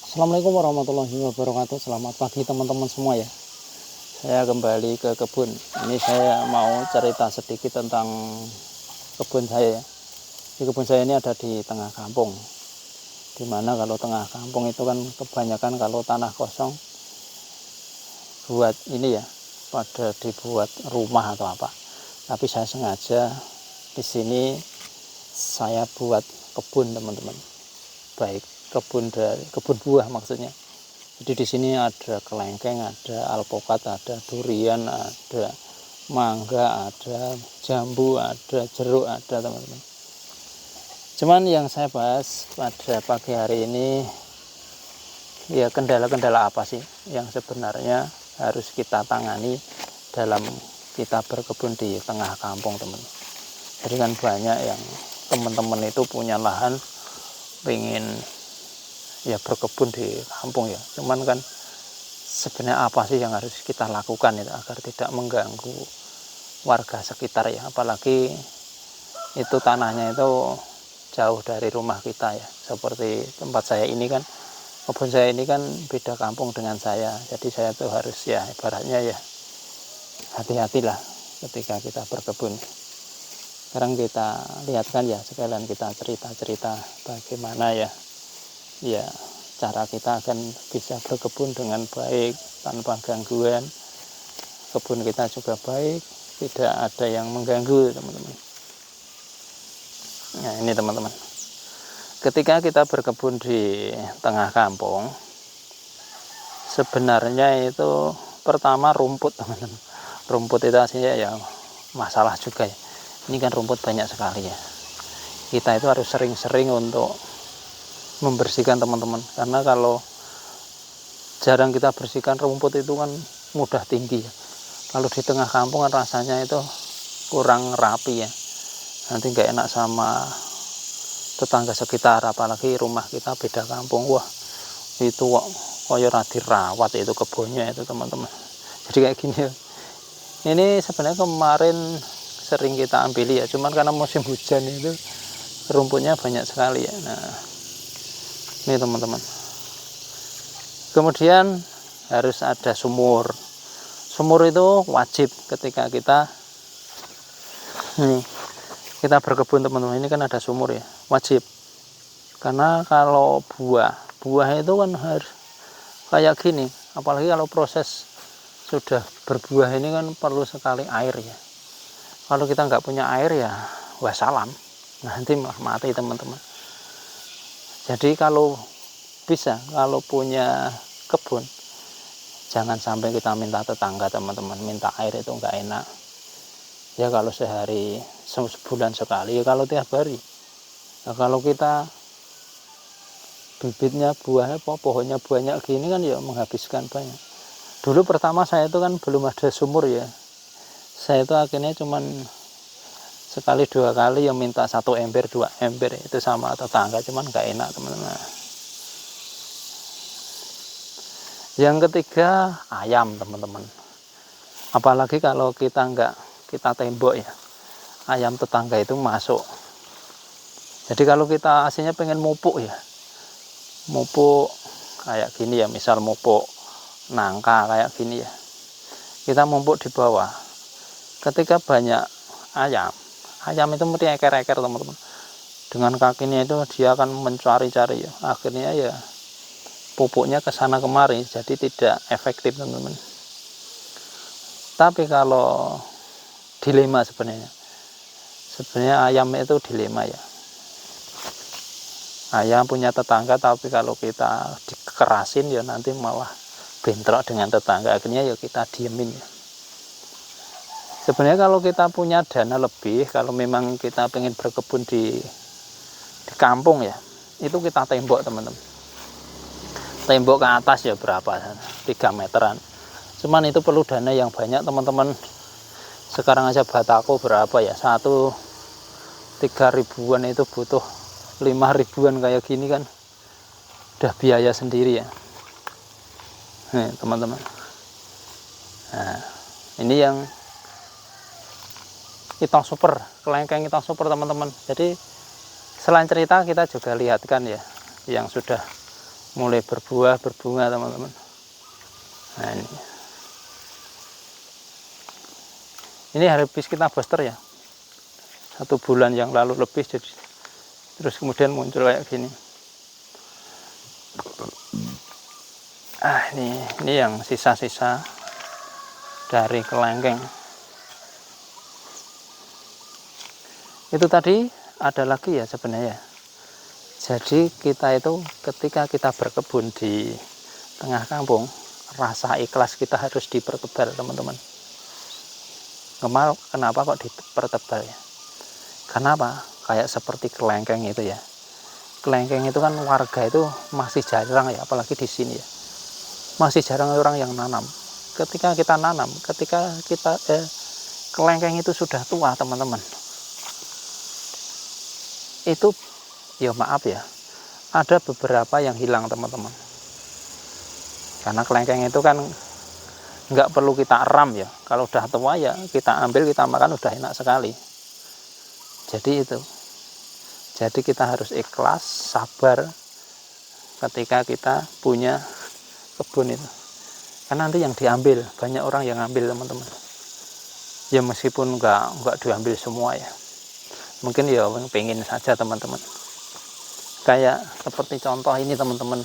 Assalamualaikum warahmatullahi wabarakatuh. Selamat pagi teman-teman semua ya. Saya kembali ke kebun. Ini saya mau cerita sedikit tentang kebun saya ya. Di kebun saya ini ada di tengah kampung. Dimana kalau tengah kampung itu kan kebanyakan kalau tanah kosong buat ini ya, pada dibuat rumah atau apa. Tapi saya sengaja di sini saya buat kebun teman-teman. Baik kebun buah maksudnya. Jadi di sini ada kelengkeng, ada alpukat, ada durian, ada mangga, ada jambu, ada jeruk, ada teman-teman. Cuman yang saya bahas pada pagi hari ini ya kendala-kendala apa sih yang sebenarnya harus kita tangani dalam kita berkebun di tengah kampung teman. Jadi kan banyak yang teman-teman itu punya lahan pengen ya berkebun di kampung ya, cuman kan sebenarnya apa sih yang harus kita lakukan itu agar tidak mengganggu warga sekitar ya, apalagi itu tanahnya itu jauh dari rumah kita ya, seperti tempat saya ini kan, kebun saya ini kan beda kampung dengan saya, jadi saya tuh harus ya ibaratnya ya hati-hatilah ketika kita berkebun. Sekarang kita lihatkan ya, sekalian kita cerita-cerita bagaimana ya cara kita akan bisa berkebun dengan baik tanpa gangguan, kebun kita juga baik, tidak ada yang mengganggu teman-teman. Nah ini teman-teman, ketika kita berkebun di tengah kampung sebenarnya itu pertama rumput teman-teman. Rumput itu aslinya ya masalah juga ya, ini kan rumput banyak sekali ya, kita itu harus sering-sering untuk membersihkan teman-teman, karena kalau jarang kita bersihkan rumput itu kan mudah tinggi ya. Kalau di tengah kampung kan rasanya itu kurang rapi ya, nanti nggak enak sama tetangga sekitar, apalagi rumah kita beda kampung, wah itu kok koyo ra dirawat itu kebunnya itu teman-teman. Jadi kayak gini ya, ini sebenarnya kemarin sering kita ambil ya, cuman karena musim hujan itu rumputnya banyak sekali ya. Nah ini teman-teman, kemudian harus ada sumur. Sumur itu wajib ketika kita berkebun teman-teman, ini kan ada sumur ya, wajib. Karena kalau buah itu kan harus kayak gini, apalagi kalau proses sudah berbuah ini kan perlu sekali air ya. Kalau kita nggak punya air ya wassalam, nanti mati teman-teman. Jadi kalau bisa, kalau punya kebun jangan sampai kita minta tetangga teman-teman, minta air itu nggak enak ya. Kalau sehari, sebulan sekali ya, kalau tiap hari. Nah, kalau kita bibitnya buahnya pohonnya banyak gini kan ya menghabiskan banyak. Dulu pertama saya itu kan belum ada sumur ya, saya itu akhirnya cuman sekali dua kali yang minta 1 ember 2 ember itu sama tetangga, cuman nggak enak teman-teman. Yang ketiga ayam teman-teman, apalagi kalau kita tembok ya, ayam tetangga itu masuk. Jadi kalau kita aslinya pengen mupuk ya, mupuk kayak gini ya, misal mupuk nangka kayak gini ya, kita mupuk di bawah. Ketika banyak ayam itu mesti eker-eker teman-teman, dengan kakinya itu dia akan mencari-cari ya, akhirnya ya pupuknya ke sana kemari, jadi tidak efektif teman-teman. Tapi kalau dilema sebenarnya ayam itu dilema ya, ayam punya tetangga, tapi kalau kita dikerasin ya nanti malah bentrok dengan tetangga, akhirnya ya kita diemin ya. Sebenarnya kalau kita punya dana lebih, kalau memang kita pengen berkebun di kampung ya, itu kita tembok teman-teman, tembok ke atas ya berapa, 3 meteran. Cuman itu perlu dana yang banyak teman-teman. Sekarang aja batako berapa ya, 3.000-an itu butuh 5.000-an kayak gini kan, udah biaya sendiri ya. Nih teman-teman, nah ini yang itong super, kelengkeng itong super teman-teman. Jadi selain cerita kita juga lihatkan ya yang sudah mulai berbuah, berbunga teman-teman. Nah ini habis kita booster ya, 1 bulan yang lalu lebih, jadi terus kemudian muncul kayak gini. Ini yang sisa-sisa dari kelengkeng. Itu tadi ada lagi ya sebenarnya. Jadi kita itu ketika kita berkebun di tengah kampung, rasa ikhlas kita harus dipertebal teman-teman. Kenapa kok dipertebal ya? Kenapa? Kayak seperti kelengkeng itu ya. Kelengkeng itu kan warga itu masih jarang ya, apalagi di sini ya. Masih jarang orang yang nanam. Ketika kita nanam, ketika kita kelengkeng itu sudah tua teman-teman, itu ya maaf ya, ada beberapa yang hilang teman-teman. Karena kelengkeng itu kan nggak perlu kita eram ya, kalau udah tua ya kita ambil, kita makan udah enak sekali. Jadi kita harus ikhlas, sabar ketika kita punya kebun itu, karena nanti yang diambil banyak orang yang ngambil teman-teman ya, meskipun nggak diambil semua ya, mungkin ya pengen saja teman-teman. Kayak seperti contoh ini teman-teman,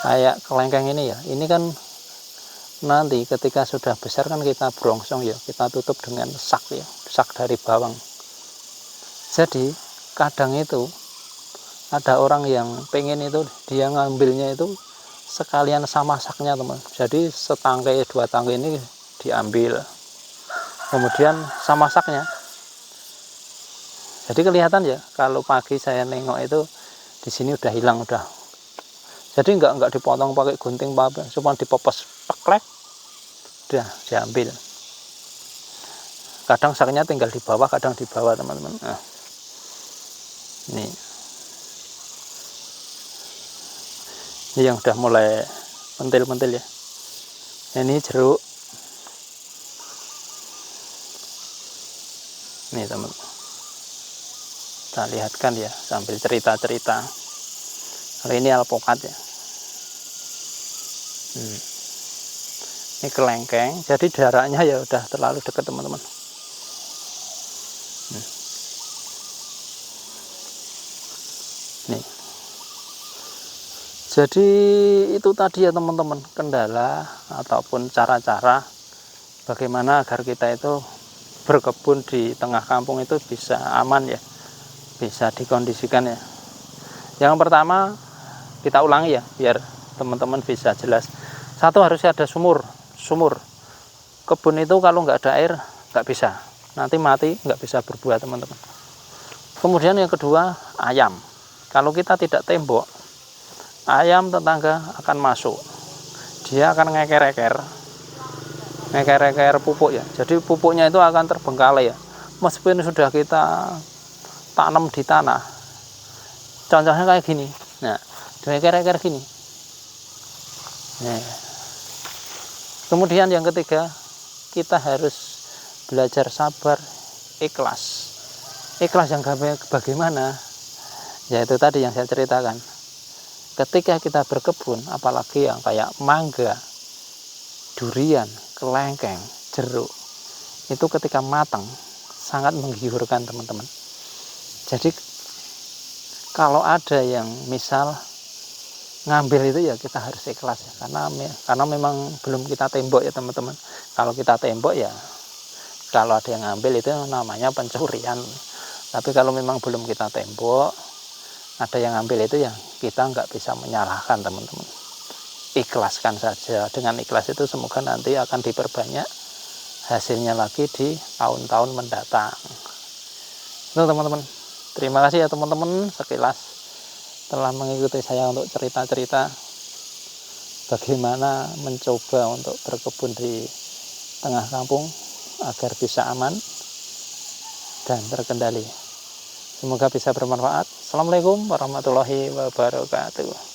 kayak kelengkeng ini ya, ini kan nanti ketika sudah besar kan kita brongsong ya, kita tutup dengan sak ya, sak dari bawang. Jadi kadang itu ada orang yang pengen itu dia ngambilnya itu sekalian sama saknya teman. Jadi setangkai 2 tangkai ini diambil, kemudian sama saknya. Jadi kelihatan ya, kalau pagi saya nengok itu di sini udah hilang udah. Jadi nggak dipotong pakai gunting apa, cuma dipopes peklek, udah diambil. Kadang saknya tinggal di bawah, kadang di bawah teman-teman. Nah, ini yang udah mulai mentil-mentil ya. Ini jeruk. Nih teman-teman, kita lihatkan ya sambil cerita-cerita. Kalau ini alpukat ya. Ini kelengkeng, jadi jaraknya ya udah terlalu dekat teman-teman. Nih. Jadi itu tadi ya teman-teman, kendala ataupun cara-cara bagaimana agar kita itu berkebun di tengah kampung itu bisa aman ya, bisa dikondisikan ya. Yang pertama kita ulangi ya, biar teman-teman bisa jelas. Satu, harusnya ada sumur. Kebun itu kalau nggak ada air nggak bisa, nanti mati, nggak bisa berbuah teman-teman. Kemudian yang kedua, ayam. Kalau kita tidak tembok, ayam tetangga akan masuk, dia akan ngeker-eker pupuk ya. Jadi pupuknya itu akan terbengkalai ya, meskipun sudah kita tanam di tanah. Contohnya kayak gini, nah ngeker-eker gini. Nah. Kemudian yang ketiga, kita harus belajar sabar, ikhlas. Ikhlas yang bagaimana? Ya itu tadi yang saya ceritakan. Ketika kita berkebun, apalagi yang kayak mangga, durian, kelengkeng, jeruk, itu ketika matang sangat menggiurkan teman-teman. Jadi kalau ada yang misal ngambil itu ya kita harus ikhlas ya, karena memang belum kita tembok ya teman-teman. Kalau kita tembok ya, kalau ada yang ngambil itu namanya pencurian. Tapi kalau memang belum kita tembok, ada yang ngambil itu ya kita nggak bisa menyalahkan teman-teman. Ikhlaskan saja. Dengan ikhlas itu semoga nanti akan diperbanyak hasilnya lagi di tahun-tahun mendatang. Itu teman-teman, terima kasih ya teman-teman sekilas telah mengikuti saya untuk cerita-cerita bagaimana mencoba untuk berkebun di tengah kampung agar bisa aman dan terkendali. Semoga bisa bermanfaat. Assalamualaikum warahmatullahi wabarakatuh.